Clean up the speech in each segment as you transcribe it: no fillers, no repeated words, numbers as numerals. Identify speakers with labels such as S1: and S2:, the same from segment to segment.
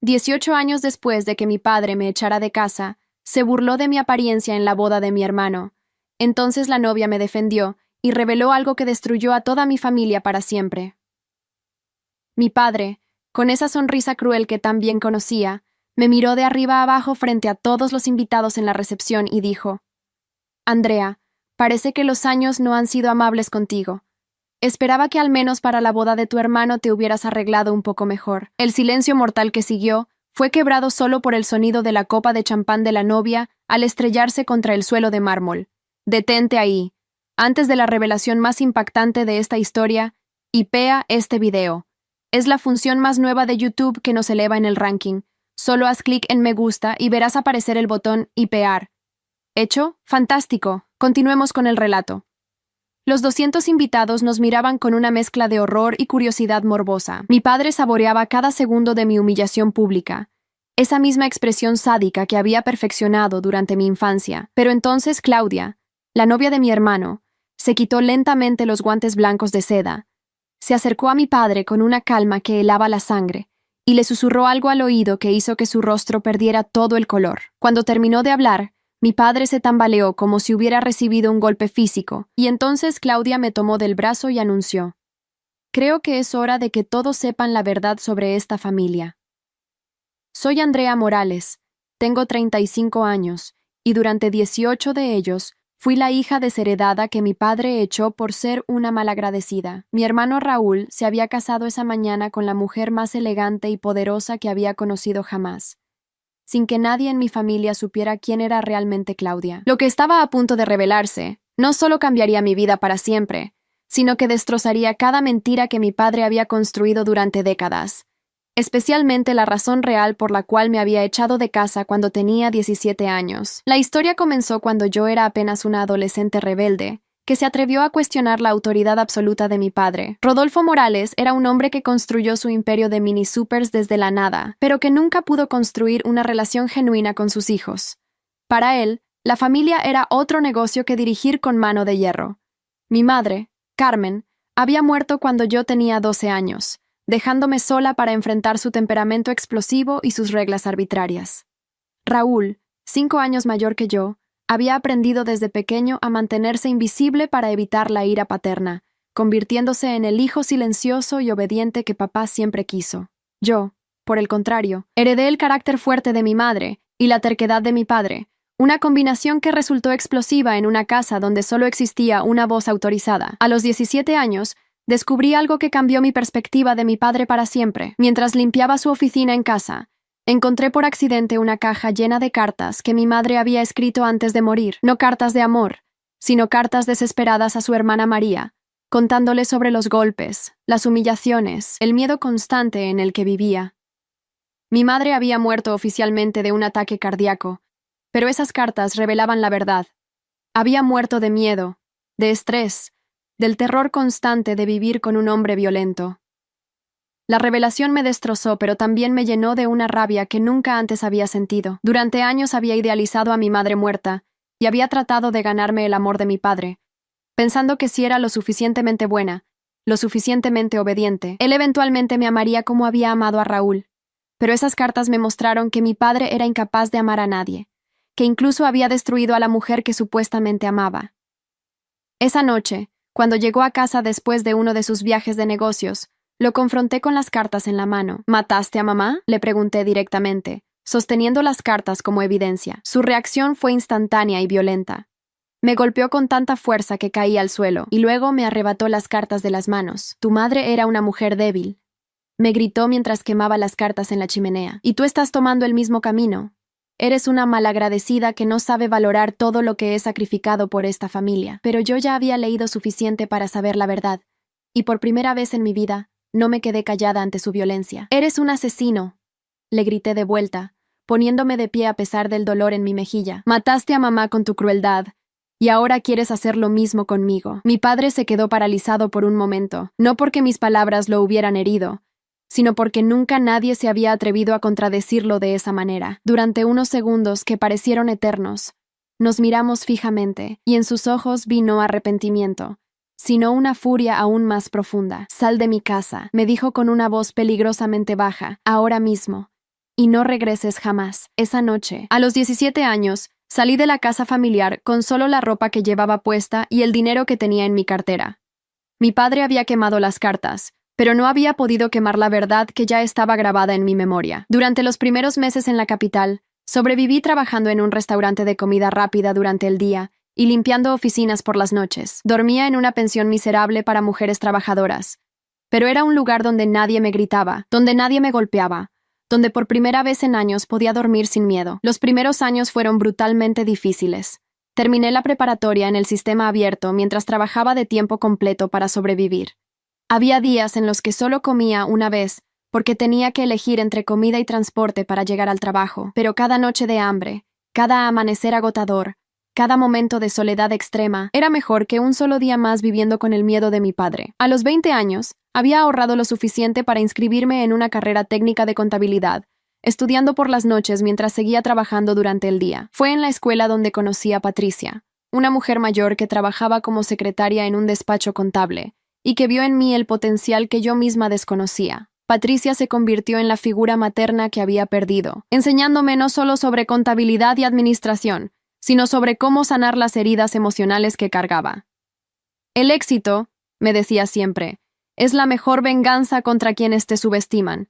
S1: 18 años después de que mi padre me echara de casa, se burló de mi apariencia en la boda de mi hermano. Entonces la novia me defendió y reveló algo que destruyó a toda mi familia para siempre. Mi padre, con esa sonrisa cruel que tan bien conocía, me miró de arriba a abajo frente a todos los invitados en la recepción y dijo: «Andrea, parece que los años no han sido amables contigo. Esperaba que al menos para la boda de tu hermano te hubieras arreglado un poco mejor». El silencio mortal que siguió fue quebrado solo por el sonido de la copa de champán de la novia al estrellarse contra el suelo de mármol. «Detente ahí. Antes de la revelación más impactante de esta historia, hipea este video. Es la función más nueva de YouTube que nos eleva en el ranking. Solo haz clic en me gusta y verás aparecer el botón hipear». ¿Hecho? ¡Fantástico! Continuemos con el relato. Los 200 invitados nos miraban con una mezcla de horror y curiosidad morbosa. Mi padre saboreaba cada segundo de mi humillación pública, esa misma expresión sádica que había perfeccionado durante mi infancia. Pero entonces Claudia, la novia de mi hermano, se quitó lentamente los guantes blancos de seda, se acercó a mi padre con una calma que helaba la sangre, y le susurró algo al oído que hizo que su rostro perdiera todo el color. Cuando terminó de hablar, mi padre se tambaleó como si hubiera recibido un golpe físico, y entonces Claudia me tomó del brazo y anunció: «Creo que es hora de que todos sepan la verdad sobre esta familia. Soy Andrea Morales, tengo 35 años, y durante 18 de ellos fui la hija desheredada que mi padre echó por ser una malagradecida. Mi hermano Raúl se había casado esa mañana con la mujer más elegante y poderosa que había conocido jamás, sin que nadie en mi familia supiera quién era realmente Claudia. Lo que estaba a punto de revelarse no solo cambiaría mi vida para siempre, sino que destrozaría cada mentira que mi padre había construido durante décadas, especialmente la razón real por la cual me había echado de casa cuando tenía 17 años. La historia comenzó cuando yo era apenas una adolescente rebelde, que se atrevió a cuestionar la autoridad absoluta de mi padre. Rodolfo Morales era un hombre que construyó su imperio de mini supers desde la nada, pero que nunca pudo construir una relación genuina con sus hijos. Para él, la familia era otro negocio que dirigir con mano de hierro. Mi madre, Carmen, había muerto cuando yo tenía 12 años, dejándome sola para enfrentar su temperamento explosivo y sus reglas arbitrarias. Raúl, 5 años mayor que yo, había aprendido desde pequeño a mantenerse invisible para evitar la ira paterna, convirtiéndose en el hijo silencioso y obediente que papá siempre quiso. Yo, por el contrario, heredé el carácter fuerte de mi madre y la terquedad de mi padre, una combinación que resultó explosiva en una casa donde solo existía una voz autorizada. A los 17 años, descubrí algo que cambió mi perspectiva de mi padre para siempre. Mientras limpiaba su oficina en casa, encontré por accidente una caja llena de cartas que mi madre había escrito antes de morir. No cartas de amor, sino cartas desesperadas a su hermana María, contándole sobre los golpes, las humillaciones, el miedo constante en el que vivía. Mi madre había muerto oficialmente de un ataque cardíaco, pero esas cartas revelaban la verdad. Había muerto de miedo, de estrés, del terror constante de vivir con un hombre violento. La revelación me destrozó, pero también me llenó de una rabia que nunca antes había sentido. Durante años había idealizado a mi madre muerta y había tratado de ganarme el amor de mi padre, pensando que si era lo suficientemente buena, lo suficientemente obediente, él eventualmente me amaría como había amado a Raúl. Pero esas cartas me mostraron que mi padre era incapaz de amar a nadie, que incluso había destruido a la mujer que supuestamente amaba. Esa noche, cuando llegó a casa después de uno de sus viajes de negocios, lo confronté con las cartas en la mano. ¿Mataste a mamá?, le pregunté directamente, sosteniendo las cartas como evidencia. Su reacción fue instantánea y violenta. Me golpeó con tanta fuerza que caí al suelo, y luego me arrebató las cartas de las manos. «Tu madre era una mujer débil», me gritó mientras quemaba las cartas en la chimenea. «Y tú estás tomando el mismo camino. Eres una malagradecida que no sabe valorar todo lo que he sacrificado por esta familia». Pero yo ya había leído suficiente para saber la verdad, y por primera vez en mi vida, no me quedé callada ante su violencia. «Eres un asesino», le grité de vuelta, poniéndome de pie a pesar del dolor en mi mejilla. «Mataste a mamá con tu crueldad, y ahora quieres hacer lo mismo conmigo». Mi padre se quedó paralizado por un momento, no porque mis palabras lo hubieran herido, sino porque nunca nadie se había atrevido a contradecirlo de esa manera. Durante unos segundos que parecieron eternos, nos miramos fijamente, y en sus ojos vi no arrepentimiento, sino una furia aún más profunda. «Sal de mi casa», me dijo con una voz peligrosamente baja, «ahora mismo, y no regreses jamás. Esa noche, a los 17 años, salí de la casa familiar con solo la ropa que llevaba puesta y el dinero que tenía en mi cartera. Mi padre había quemado las cartas, pero no había podido quemar la verdad que ya estaba grabada en mi memoria. Durante los primeros meses en la capital, sobreviví trabajando en un restaurante de comida rápida durante el día y limpiando oficinas por las noches. Dormía en una pensión miserable para mujeres trabajadoras, pero era un lugar donde nadie me gritaba, donde nadie me golpeaba, donde por primera vez en años podía dormir sin miedo. Los primeros años fueron brutalmente difíciles. Terminé la preparatoria en el sistema abierto mientras trabajaba de tiempo completo para sobrevivir. Había días en los que solo comía una vez, porque tenía que elegir entre comida y transporte para llegar al trabajo, pero cada noche de hambre, cada amanecer agotador, cada momento de soledad extrema, era mejor que un solo día más viviendo con el miedo de mi padre. A los 20 años, había ahorrado lo suficiente para inscribirme en una carrera técnica de contabilidad, estudiando por las noches mientras seguía trabajando durante el día. Fue en la escuela donde conocí a Patricia, una mujer mayor que trabajaba como secretaria en un despacho contable, y que vio en mí el potencial que yo misma desconocía. Patricia se convirtió en la figura materna que había perdido, enseñándome no solo sobre contabilidad y administración, sino sobre cómo sanar las heridas emocionales que cargaba. El éxito, me decía siempre, es la mejor venganza contra quienes te subestiman.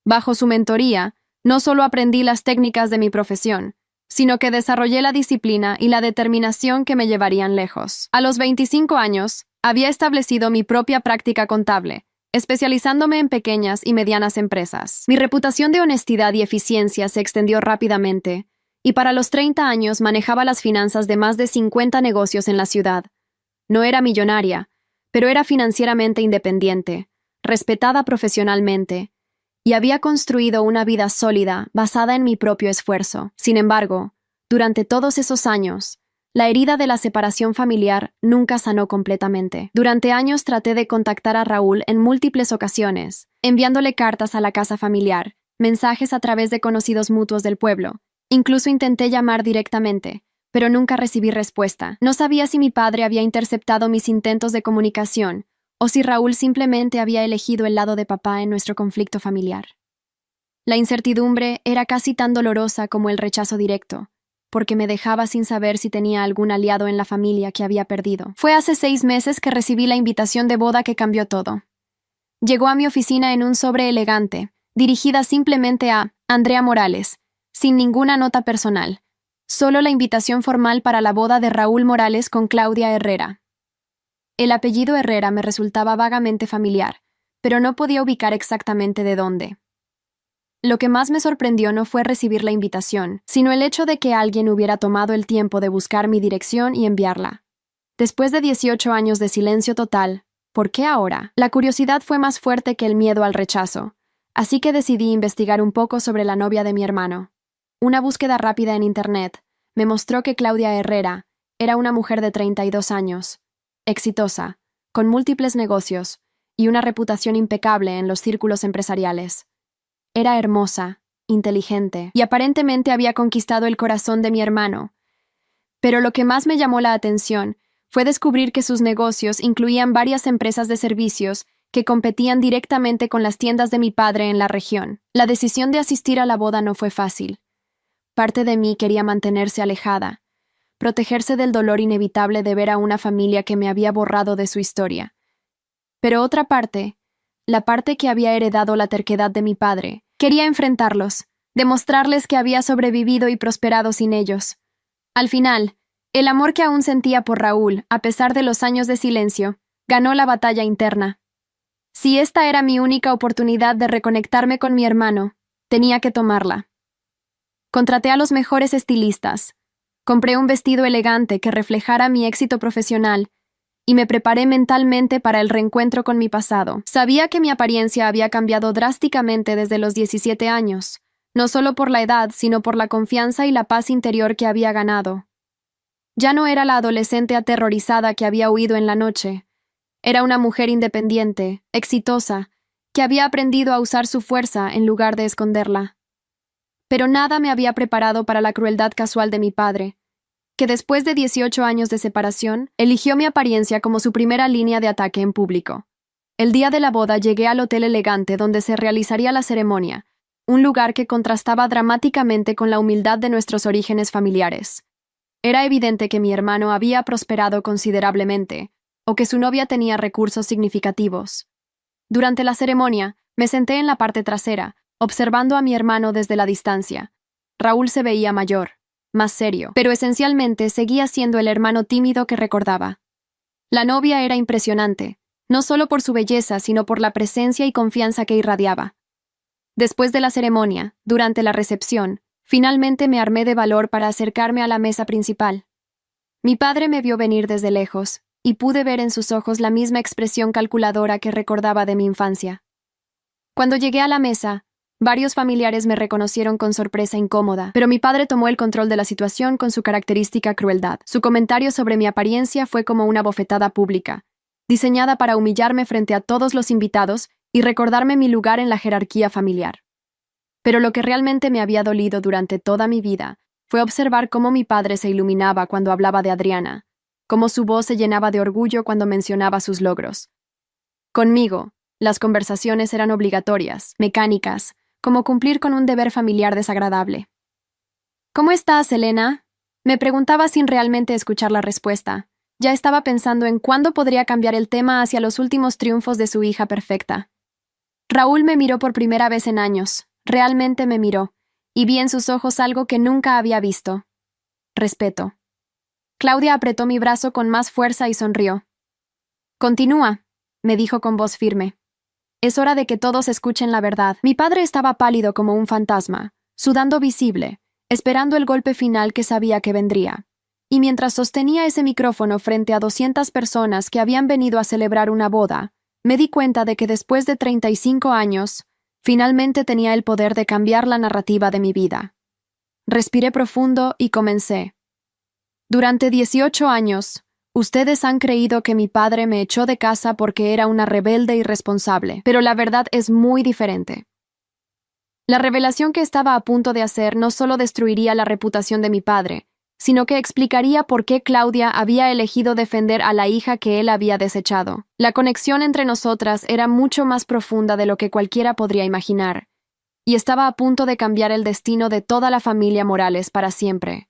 S1: Bajo su mentoría, no solo aprendí las técnicas de mi profesión, sino que desarrollé la disciplina y la determinación que me llevarían lejos. A los 25 años, había establecido mi propia práctica contable, especializándome en pequeñas y medianas empresas. Mi reputación de honestidad y eficiencia se extendió rápidamente, y para los 30 años manejaba las finanzas de más de 50 negocios en la ciudad. No era millonaria, pero era financieramente independiente, respetada profesionalmente, y había construido una vida sólida basada en mi propio esfuerzo. Sin embargo, durante todos esos años, la herida de la separación familiar nunca sanó completamente. Durante años traté de contactar a Raúl en múltiples ocasiones, enviándole cartas a la casa familiar, mensajes a través de conocidos mutuos del pueblo. Incluso intenté llamar directamente, pero nunca recibí respuesta. No sabía si mi padre había interceptado mis intentos de comunicación o si Raúl simplemente había elegido el lado de papá en nuestro conflicto familiar. La incertidumbre era casi tan dolorosa como el rechazo directo, porque me dejaba sin saber si tenía algún aliado en la familia que había perdido. Fue hace 6 meses que recibí la invitación de boda que cambió todo. Llegó a mi oficina en un sobre elegante, dirigida simplemente a Andrea Morales, sin ninguna nota personal, solo la invitación formal para la boda de Raúl Morales con Claudia Herrera. El apellido Herrera me resultaba vagamente familiar, pero no podía ubicar exactamente de dónde. Lo que más me sorprendió no fue recibir la invitación, sino el hecho de que alguien hubiera tomado el tiempo de buscar mi dirección y enviarla. Después de 18 años de silencio total, ¿por qué ahora? La curiosidad fue más fuerte que el miedo al rechazo, así que decidí investigar un poco sobre la novia de mi hermano. Una búsqueda rápida en Internet me mostró que Claudia Herrera era una mujer de 32 años, exitosa, con múltiples negocios y una reputación impecable en los círculos empresariales. Era hermosa, inteligente y aparentemente había conquistado el corazón de mi hermano. Pero lo que más me llamó la atención fue descubrir que sus negocios incluían varias empresas de servicios que competían directamente con las tiendas de mi padre en la región. La decisión de asistir a la boda no fue fácil. Parte de mí quería mantenerse alejada, protegerse del dolor inevitable de ver a una familia que me había borrado de su historia. Pero otra parte, la parte que había heredado la terquedad de mi padre, quería enfrentarlos, demostrarles que había sobrevivido y prosperado sin ellos. Al final, el amor que aún sentía por Raúl, a pesar de los años de silencio, ganó la batalla interna. Si esta era mi única oportunidad de reconectarme con mi hermano, tenía que tomarla. Contraté a los mejores estilistas, compré un vestido elegante que reflejara mi éxito profesional y me preparé mentalmente para el reencuentro con mi pasado. Sabía que mi apariencia había cambiado drásticamente desde los 17 años, no solo por la edad, sino por la confianza y la paz interior que había ganado. Ya no era la adolescente aterrorizada que había huido en la noche. Era una mujer independiente, exitosa, que había aprendido a usar su fuerza en lugar de esconderla. Pero nada me había preparado para la crueldad casual de mi padre, que después de 18 años de separación, eligió mi apariencia como su primera línea de ataque en público. El día de la boda llegué al hotel elegante donde se realizaría la ceremonia, un lugar que contrastaba dramáticamente con la humildad de nuestros orígenes familiares. Era evidente que mi hermano había prosperado considerablemente, o que su novia tenía recursos significativos. Durante la ceremonia, me senté en la parte trasera, observando a mi hermano desde la distancia. Raúl se veía mayor, más serio, pero esencialmente seguía siendo el hermano tímido que recordaba. La novia era impresionante, no solo por su belleza, sino por la presencia y confianza que irradiaba. Después de la ceremonia, durante la recepción, finalmente me armé de valor para acercarme a la mesa principal. Mi padre me vio venir desde lejos, y pude ver en sus ojos la misma expresión calculadora que recordaba de mi infancia. Cuando llegué a la mesa, varios familiares me reconocieron con sorpresa incómoda, pero mi padre tomó el control de la situación con su característica crueldad. Su comentario sobre mi apariencia fue como una bofetada pública, diseñada para humillarme frente a todos los invitados y recordarme mi lugar en la jerarquía familiar. Pero lo que realmente me había dolido durante toda mi vida fue observar cómo mi padre se iluminaba cuando hablaba de Adriana, cómo su voz se llenaba de orgullo cuando mencionaba sus logros. Conmigo, las conversaciones eran obligatorias, mecánicas, como cumplir con un deber familiar desagradable. ¿Cómo estás, Elena? Me preguntaba sin realmente escuchar la respuesta. Ya estaba pensando en cuándo podría cambiar el tema hacia los últimos triunfos de su hija perfecta. Raúl me miró por primera vez en años, realmente me miró, y vi en sus ojos algo que nunca había visto. Respeto. Claudia apretó mi brazo con más fuerza y sonrió. Continúa, me dijo con voz firme. Es hora de que todos escuchen la verdad. Mi padre estaba pálido como un fantasma, sudando visible, esperando el golpe final que sabía que vendría. Y mientras sostenía ese micrófono frente a 200 personas que habían venido a celebrar una boda, me di cuenta de que después de 35 años, finalmente tenía el poder de cambiar la narrativa de mi vida. Respiré profundo y comencé. Durante 18 años, ustedes han creído que mi padre me echó de casa porque era una rebelde irresponsable, pero la verdad es muy diferente. La revelación que estaba a punto de hacer no solo destruiría la reputación de mi padre, sino que explicaría por qué Claudia había elegido defender a la hija que él había desechado. La conexión entre nosotras era mucho más profunda de lo que cualquiera podría imaginar, y estaba a punto de cambiar el destino de toda la familia Morales para siempre.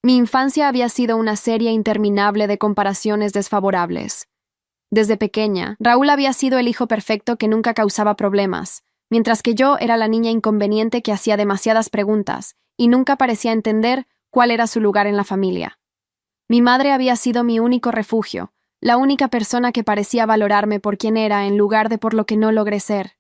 S1: Mi infancia había sido una serie interminable de comparaciones desfavorables. Desde pequeña, Raúl había sido el hijo perfecto que nunca causaba problemas, mientras que yo era la niña inconveniente que hacía demasiadas preguntas y nunca parecía entender cuál era su lugar en la familia. Mi madre había sido mi único refugio, la única persona que parecía valorarme por quien era en lugar de por lo que no logré ser.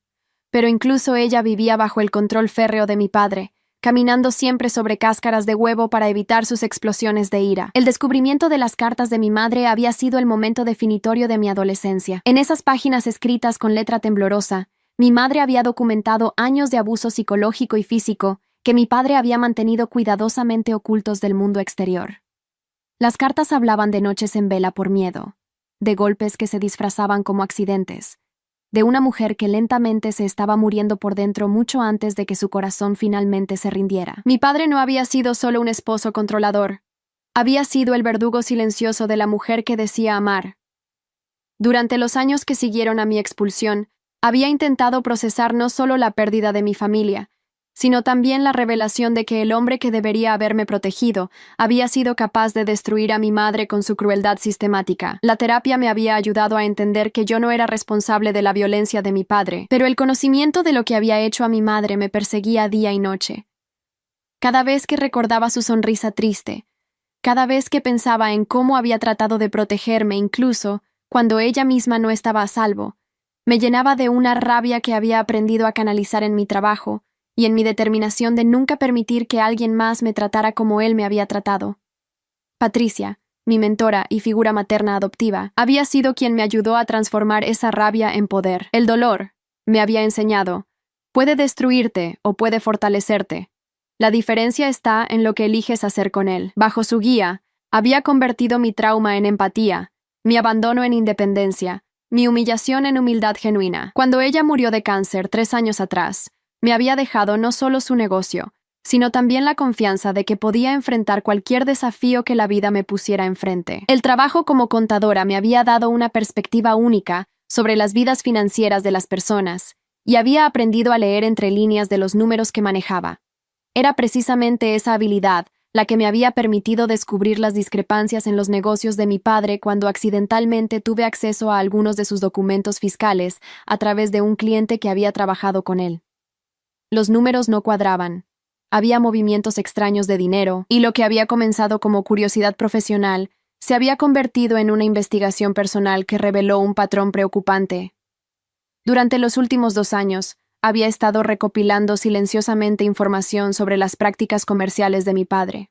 S1: Pero incluso ella vivía bajo el control férreo de mi padre, caminando siempre sobre cáscaras de huevo para evitar sus explosiones de ira. El descubrimiento de las cartas de mi madre había sido el momento definitorio de mi adolescencia. En esas páginas escritas con letra temblorosa, mi madre había documentado años de abuso psicológico y físico que mi padre había mantenido cuidadosamente ocultos del mundo exterior. Las cartas hablaban de noches en vela por miedo, de golpes que se disfrazaban como accidentes, de una mujer que lentamente se estaba muriendo por dentro mucho antes de que su corazón finalmente se rindiera. Mi padre no había sido solo un esposo controlador, había sido el verdugo silencioso de la mujer que decía amar. Durante los años que siguieron a mi expulsión, había intentado procesar no solo la pérdida de mi familia, sino también la revelación de que el hombre que debería haberme protegido había sido capaz de destruir a mi madre con su crueldad sistemática. La terapia me había ayudado a entender que yo no era responsable de la violencia de mi padre, pero el conocimiento de lo que había hecho a mi madre me perseguía día y noche. Cada vez que recordaba su sonrisa triste, cada vez que pensaba en cómo había tratado de protegerme incluso cuando ella misma no estaba a salvo, me llenaba de una rabia que había aprendido a canalizar en mi trabajo y en mi determinación de nunca permitir que alguien más me tratara como él me había tratado. Patricia, mi mentora y figura materna adoptiva, había sido quien me ayudó a transformar esa rabia en poder. El dolor, me había enseñado, puede destruirte o puede fortalecerte. La diferencia está en lo que eliges hacer con él. Bajo su guía, había convertido mi trauma en empatía, mi abandono en independencia, mi humillación en humildad genuina. Cuando ella murió de cáncer 3 años atrás, me había dejado no solo su negocio, sino también la confianza de que podía enfrentar cualquier desafío que la vida me pusiera enfrente. El trabajo como contadora me había dado una perspectiva única sobre las vidas financieras de las personas, y había aprendido a leer entre líneas de los números que manejaba. Era precisamente esa habilidad la que me había permitido descubrir las discrepancias en los negocios de mi padre cuando accidentalmente tuve acceso a algunos de sus documentos fiscales a través de un cliente que había trabajado con él. Los números no cuadraban. Había movimientos extraños de dinero, y lo que había comenzado como curiosidad profesional se había convertido en una investigación personal que reveló un patrón preocupante. Durante los últimos 2 años, había estado recopilando silenciosamente información sobre las prácticas comerciales de mi padre.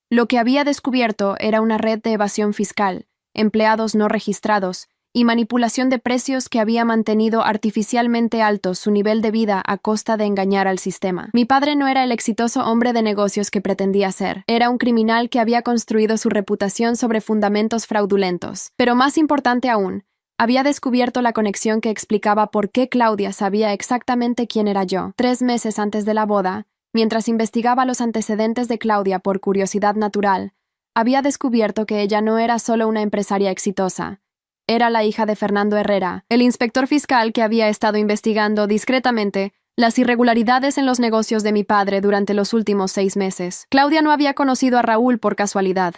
S1: Lo que había descubierto era una red de evasión fiscal, empleados no registrados y manipulación de precios que había mantenido artificialmente alto su nivel de vida a costa de engañar al sistema. Mi padre no era el exitoso hombre de negocios que pretendía ser. Era un criminal que había construido su reputación sobre fundamentos fraudulentos. Pero más importante aún, había descubierto la conexión que explicaba por qué Claudia sabía exactamente quién era yo. 3 meses antes de la boda, mientras investigaba los antecedentes de Claudia por curiosidad natural, había descubierto que ella no era solo una empresaria exitosa. Era la hija de Fernando Herrera, el inspector fiscal que había estado investigando discretamente las irregularidades en los negocios de mi padre durante los últimos 6 meses. Claudia no había conocido a Raúl por casualidad.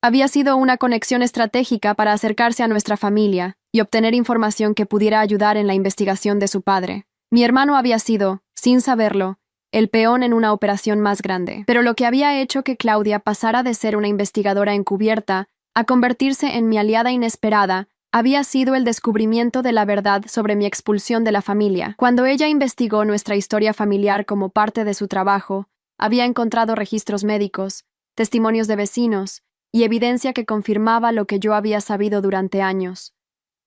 S1: Había sido una conexión estratégica para acercarse a nuestra familia y obtener información que pudiera ayudar en la investigación de su padre. Mi hermano había sido, sin saberlo, el peón en una operación más grande. Pero lo que había hecho que Claudia pasara de ser una investigadora encubierta a convertirse en mi aliada inesperada había sido el descubrimiento de la verdad sobre mi expulsión de la familia. Cuando ella investigó nuestra historia familiar como parte de su trabajo, había encontrado registros médicos, testimonios de vecinos y evidencia que confirmaba lo que yo había sabido durante años.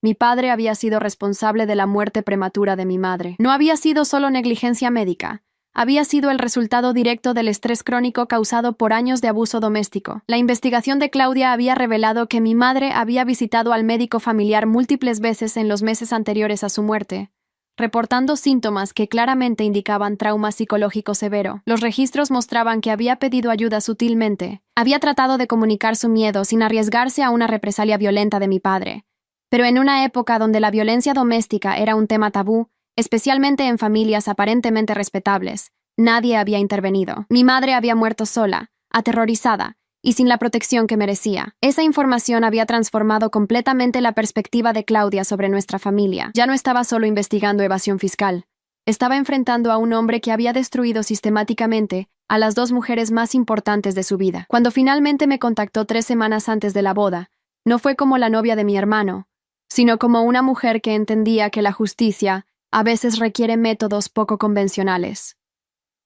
S1: Mi padre había sido responsable de la muerte prematura de mi madre. No había sido solo negligencia médica. Había sido el resultado directo del estrés crónico causado por años de abuso doméstico. La investigación de Claudia había revelado que mi madre había visitado al médico familiar múltiples veces en los meses anteriores a su muerte, reportando síntomas que claramente indicaban trauma psicológico severo. Los registros mostraban que había pedido ayuda sutilmente. Había tratado de comunicar su miedo sin arriesgarse a una represalia violenta de mi padre. Pero en una época donde la violencia doméstica era un tema tabú, especialmente en familias aparentemente respetables, nadie había intervenido. Mi madre había muerto sola, aterrorizada, y sin la protección que merecía. Esa información había transformado completamente la perspectiva de Claudia sobre nuestra familia. Ya no estaba solo investigando evasión fiscal. Estaba enfrentando a un hombre que había destruido sistemáticamente a las 2 mujeres más importantes de su vida. Cuando finalmente me contactó 3 semanas antes de la boda, no fue como la novia de mi hermano, sino como una mujer que entendía que la justicia a veces requiere métodos poco convencionales.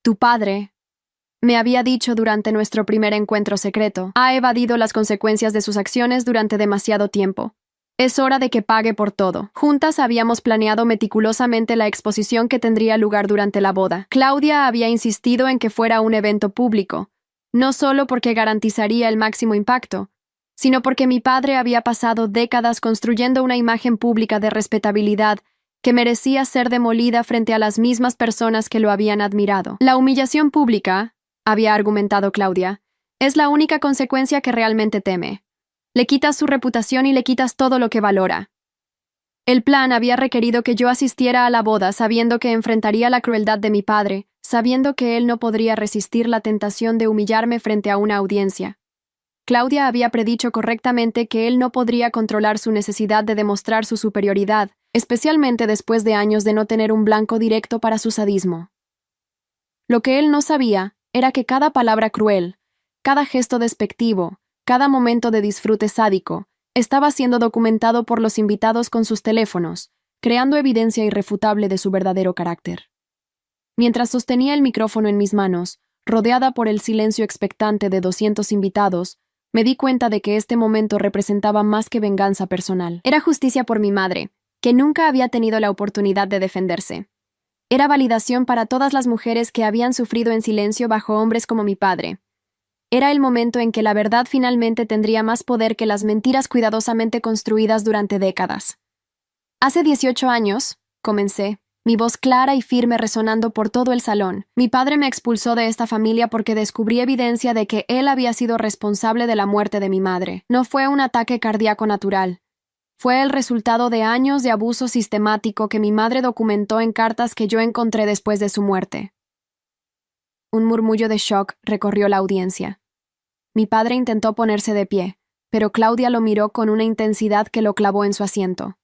S1: Tu padre, me había dicho durante nuestro primer encuentro secreto, ha evadido las consecuencias de sus acciones durante demasiado tiempo. Es hora de que pague por todo. Juntas habíamos planeado meticulosamente la exposición que tendría lugar durante la boda. Claudia había insistido en que fuera un evento público, no solo porque garantizaría el máximo impacto, sino porque mi padre había pasado décadas construyendo una imagen pública de respetabilidad que merecía ser demolida frente a las mismas personas que lo habían admirado. La humillación pública, había argumentado Claudia, es la única consecuencia que realmente teme. Le quitas su reputación y le quitas todo lo que valora. El plan había requerido que yo asistiera a la boda sabiendo que enfrentaría la crueldad de mi padre, sabiendo que él no podría resistir la tentación de humillarme frente a una audiencia. Claudia había predicho correctamente que él no podría controlar su necesidad de demostrar su superioridad, especialmente después de años de no tener un blanco directo para su sadismo. Lo que él no sabía era que cada palabra cruel, cada gesto despectivo, cada momento de disfrute sádico, estaba siendo documentado por los invitados con sus teléfonos, creando evidencia irrefutable de su verdadero carácter. Mientras sostenía el micrófono en mis manos, rodeada por el silencio expectante de 200 invitados, me di cuenta de que este momento representaba más que venganza personal. Era justicia por mi madre, que nunca había tenido la oportunidad de defenderse. Era validación para todas las mujeres que habían sufrido en silencio bajo hombres como mi padre. Era el momento en que la verdad finalmente tendría más poder que las mentiras cuidadosamente construidas durante décadas. Hace 18 años, comencé, mi voz clara y firme resonando por todo el salón. Mi padre me expulsó de esta familia porque descubrí evidencia de que él había sido responsable de la muerte de mi madre. No fue un ataque cardíaco natural. fue el resultado de años de abuso sistemático que mi madre documentó en cartas que yo encontré después de su muerte. Un murmullo de shock recorrió la audiencia. Mi padre intentó ponerse de pie, pero Claudia lo miró con una intensidad que lo clavó en su asiento.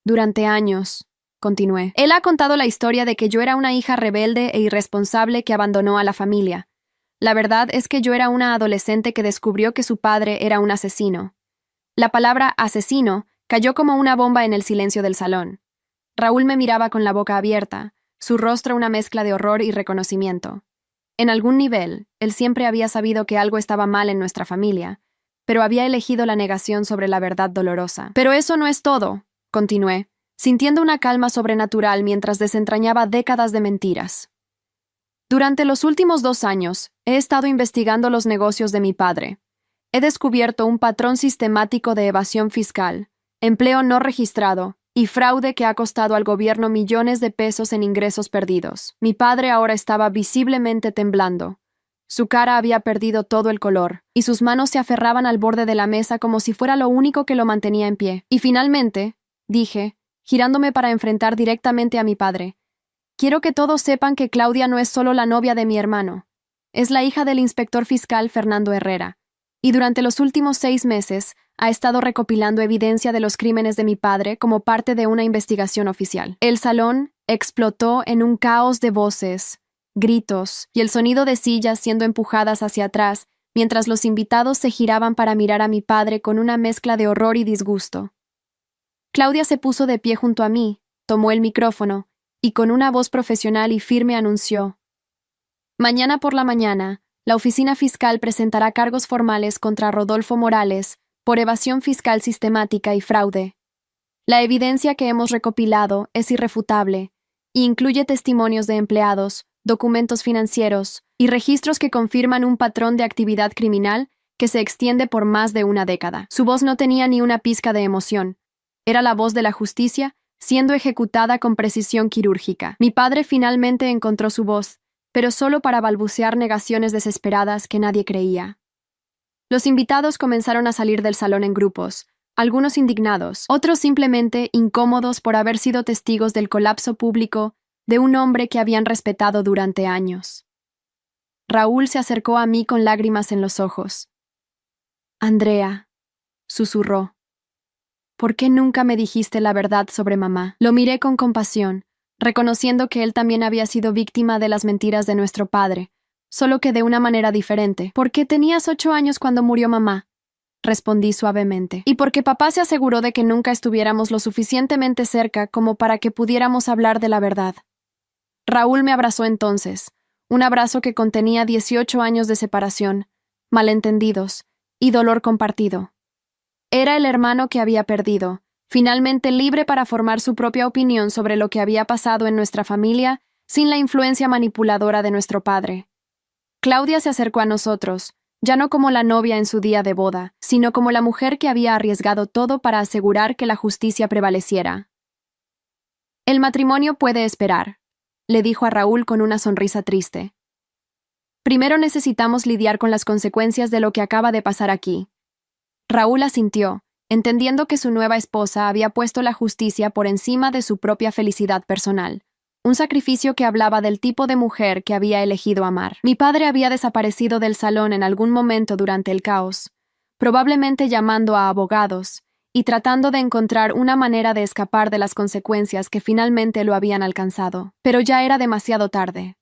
S1: Durante años, continué, él ha contado la historia de que yo era una hija rebelde e irresponsable que abandonó a la familia. La verdad es que yo era una adolescente que descubrió que su padre era un asesino. La palabra asesino cayó como una bomba en el silencio del salón. Raúl me miraba con la boca abierta, su rostro una mezcla de horror y reconocimiento. En algún nivel, él siempre había sabido que algo estaba mal en nuestra familia, pero había elegido la negación sobre la verdad dolorosa. Pero eso no es todo, continué, sintiendo una calma sobrenatural mientras desentrañaba décadas de mentiras. Durante los últimos 2 años, he estado investigando los negocios de mi padre. He descubierto un patrón sistemático de evasión fiscal, empleo no registrado y fraude que ha costado al gobierno millones de pesos en ingresos perdidos. Mi padre ahora estaba visiblemente temblando. Su cara había perdido todo el color, y sus manos se aferraban al borde de la mesa como si fuera lo único que lo mantenía en pie. Y finalmente, dije, girándome para enfrentar directamente a mi padre, quiero que todos sepan que Claudia no es solo la novia de mi hermano. Es la hija del inspector fiscal Fernando Herrera. Y durante los últimos 6 meses ha estado recopilando evidencia de los crímenes de mi padre como parte de una investigación oficial. El salón explotó en un caos de voces, gritos y el sonido de sillas siendo empujadas hacia atrás mientras los invitados se giraban para mirar a mi padre con una mezcla de horror y disgusto. Claudia se puso de pie junto a mí, tomó el micrófono y con una voz profesional y firme anunció: «Mañana por la mañana, la oficina fiscal presentará cargos formales contra Rodolfo Morales por evasión fiscal sistemática y fraude. La evidencia que hemos recopilado es irrefutable e incluye testimonios de empleados, documentos financieros y registros que confirman un patrón de actividad criminal que se extiende por más de una década». Su voz no tenía ni una pizca de emoción. Era la voz de la justicia siendo ejecutada con precisión quirúrgica. Mi padre finalmente encontró su voz, pero solo para balbucear negaciones desesperadas que nadie creía. Los invitados comenzaron a salir del salón en grupos, algunos indignados, otros simplemente incómodos por haber sido testigos del colapso público de un hombre que habían respetado durante años. Raúl se acercó a mí con lágrimas en los ojos. «Andrea», susurró, «¿por qué nunca me dijiste la verdad sobre mamá?» Lo miré con compasión, reconociendo que él también había sido víctima de las mentiras de nuestro padre, solo que de una manera diferente. «Porque tenías 8 años cuando murió mamá», respondí suavemente, «y porque papá se aseguró de que nunca estuviéramos lo suficientemente cerca como para que pudiéramos hablar de la verdad». Raúl me abrazó entonces, un abrazo que contenía 18 años de separación, malentendidos y dolor compartido. Era el hermano que había perdido, finalmente libre para formar su propia opinión sobre lo que había pasado en nuestra familia sin la influencia manipuladora de nuestro padre. Claudia se acercó a nosotros, ya no como la novia en su día de boda, sino como la mujer que había arriesgado todo para asegurar que la justicia prevaleciera. «El matrimonio puede esperar», le dijo a Raúl con una sonrisa triste. «Primero necesitamos lidiar con las consecuencias de lo que acaba de pasar aquí». Raúl asintió, entendiendo que su nueva esposa había puesto la justicia por encima de su propia felicidad personal, un sacrificio que hablaba del tipo de mujer que había elegido amar. Mi padre había desaparecido del salón en algún momento durante el caos, probablemente llamando a abogados y tratando de encontrar una manera de escapar de las consecuencias que finalmente lo habían alcanzado. Pero ya era demasiado tarde.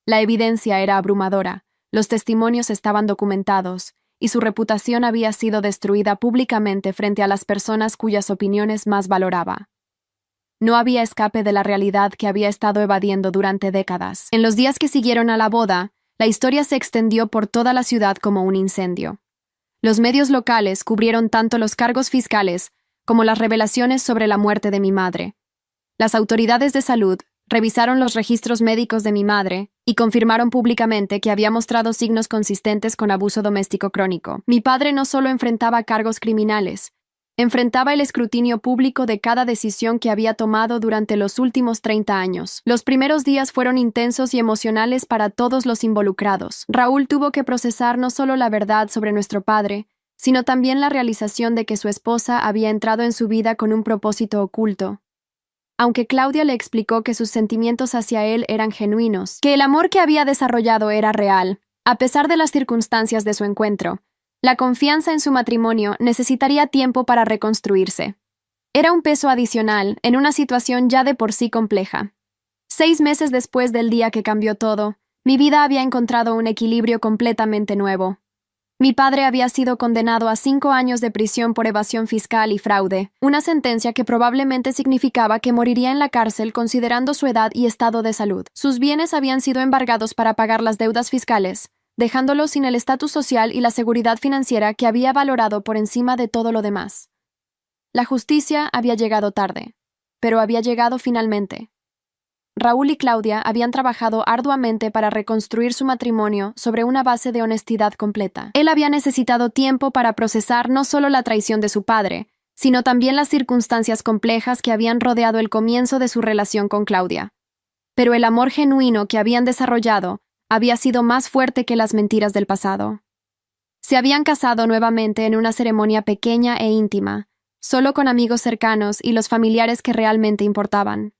S1: La evidencia era abrumadora, los testimonios estaban documentados, y su reputación había sido destruida públicamente frente a las personas cuyas opiniones más valoraba. No había escape de la realidad que había estado evadiendo durante décadas. En los días que siguieron a la boda, la historia se extendió por toda la ciudad como un incendio. Los medios locales cubrieron tanto los cargos fiscales como las revelaciones sobre la muerte de mi madre. Las autoridades de salud revisaron los registros médicos de mi madre y confirmaron públicamente que había mostrado signos consistentes con abuso doméstico crónico. Mi padre no solo enfrentaba cargos criminales, enfrentaba el escrutinio público de cada decisión que había tomado durante los últimos 30 años. Los primeros días fueron intensos y emocionales para todos los involucrados. Raúl tuvo que procesar no solo la verdad sobre nuestro padre, sino también la realización de que su esposa había entrado en su vida con un propósito oculto. Aunque Claudia le explicó que sus sentimientos hacia él eran genuinos, que el amor que había desarrollado era real, a pesar de las circunstancias de su encuentro, la confianza en su matrimonio necesitaría tiempo para reconstruirse. Era un peso adicional en una situación ya de por sí compleja. 6 meses después del día que cambió todo, mi vida había encontrado un equilibrio completamente nuevo. Mi padre había sido condenado a 5 años de prisión por evasión fiscal y fraude, una sentencia que probablemente significaba que moriría en la cárcel considerando su edad y estado de salud. Sus bienes habían sido embargados para pagar las deudas fiscales, dejándolo sin el estatus social y la seguridad financiera que había valorado por encima de todo lo demás. La justicia había llegado tarde, pero había llegado finalmente. Raúl y Claudia habían trabajado arduamente para reconstruir su matrimonio sobre una base de honestidad completa. Él había necesitado tiempo para procesar no solo la traición de su padre, sino también las circunstancias complejas que habían rodeado el comienzo de su relación con Claudia. Pero el amor genuino que habían desarrollado había sido más fuerte que las mentiras del pasado. Se habían casado nuevamente en una ceremonia pequeña e íntima, solo con amigos cercanos y los familiares que realmente importaban.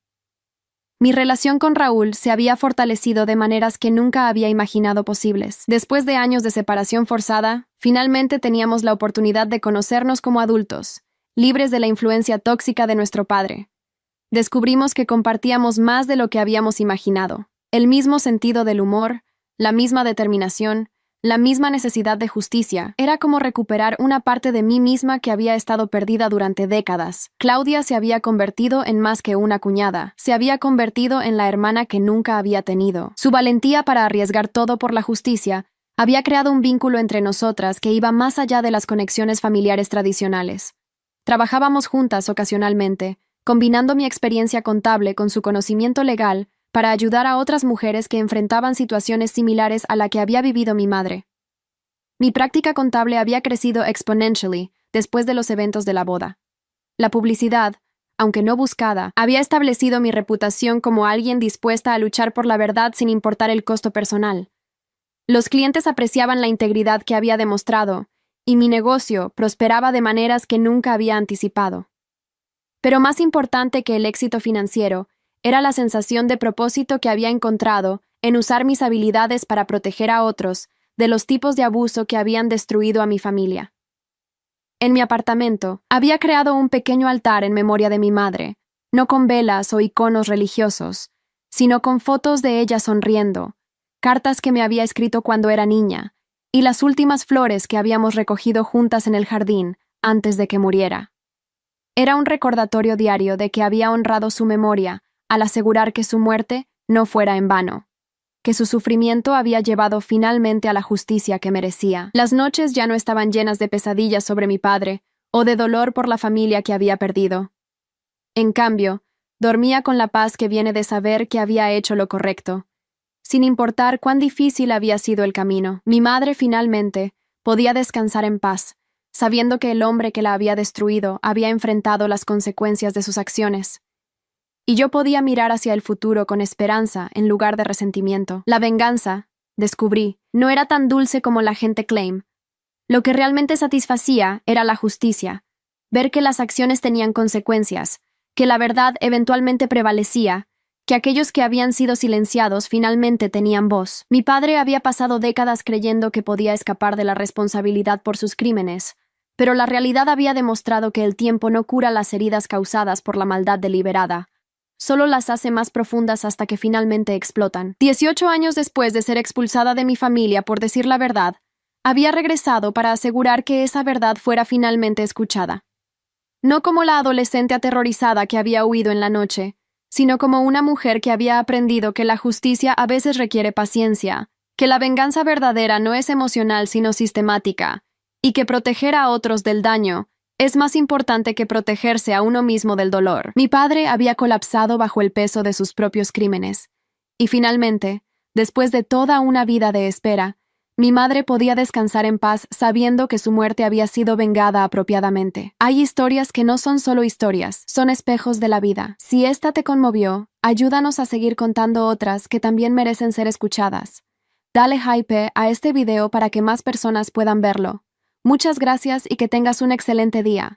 S1: Mi relación con Raúl se había fortalecido de maneras que nunca había imaginado posibles. Después de años de separación forzada, finalmente teníamos la oportunidad de conocernos como adultos, libres de la influencia tóxica de nuestro padre. Descubrimos que compartíamos más de lo que habíamos imaginado, el mismo sentido del humor, la misma determinación, la misma necesidad de justicia. Era como recuperar una parte de mí misma que había estado perdida durante décadas. Claudia se había convertido en más que una cuñada. Se había convertido en la hermana que nunca había tenido. Su valentía para arriesgar todo por la justicia había creado un vínculo entre nosotras que iba más allá de las conexiones familiares tradicionales. Trabajábamos juntas ocasionalmente, combinando mi experiencia contable con su conocimiento legal para ayudar a otras mujeres que enfrentaban situaciones similares a la que había vivido mi madre. Mi práctica contable había crecido exponentially después de los eventos de la boda. La publicidad, aunque no buscada, había establecido mi reputación como alguien dispuesta a luchar por la verdad sin importar el costo personal. Los clientes apreciaban la integridad que había demostrado, y mi negocio prosperaba de maneras que nunca había anticipado. Pero más importante que el éxito financiero, era la sensación de propósito que había encontrado en usar mis habilidades para proteger a otros de los tipos de abuso que habían destruido a mi familia. En mi apartamento, había creado un pequeño altar en memoria de mi madre, no con velas o iconos religiosos, sino con fotos de ella sonriendo, cartas que me había escrito cuando era niña, y las últimas flores que habíamos recogido juntas en el jardín antes de que muriera. Era un recordatorio diario de que había honrado su memoria al asegurar que su muerte no fuera en vano, que su sufrimiento había llevado finalmente a la justicia que merecía. Las noches ya no estaban llenas de pesadillas sobre mi padre o de dolor por la familia que había perdido. En cambio, dormía con la paz que viene de saber que había hecho lo correcto, sin importar cuán difícil había sido el camino. Mi madre finalmente podía descansar en paz, sabiendo que el hombre que la había destruido había enfrentado las consecuencias de sus acciones. Y yo podía mirar hacia el futuro con esperanza en lugar de resentimiento. La venganza, descubrí, no era tan dulce como la gente claim. Lo que realmente satisfacía era la justicia, ver que las acciones tenían consecuencias, que la verdad eventualmente prevalecía, que aquellos que habían sido silenciados finalmente tenían voz. Mi padre había pasado décadas creyendo que podía escapar de la responsabilidad por sus crímenes, pero la realidad había demostrado que el tiempo no cura las heridas causadas por la maldad deliberada. Solo las hace más profundas hasta que finalmente explotan. 18 años después de ser expulsada de mi familia por decir la verdad, había regresado para asegurar que esa verdad fuera finalmente escuchada. No como la adolescente aterrorizada que había huido en la noche, sino como una mujer que había aprendido que la justicia a veces requiere paciencia, que la venganza verdadera no es emocional sino sistemática, y que proteger a otros del daño es más importante que protegerse a uno mismo del dolor. Mi padre había colapsado bajo el peso de sus propios crímenes. Y finalmente, después de toda una vida de espera, mi madre podía descansar en paz sabiendo que su muerte había sido vengada apropiadamente. Hay historias que no son solo historias, son espejos de la vida. Si esta te conmovió, ayúdanos a seguir contando otras que también merecen ser escuchadas. Dale hype a este video para que más personas puedan verlo. Muchas gracias y que tengas un excelente día.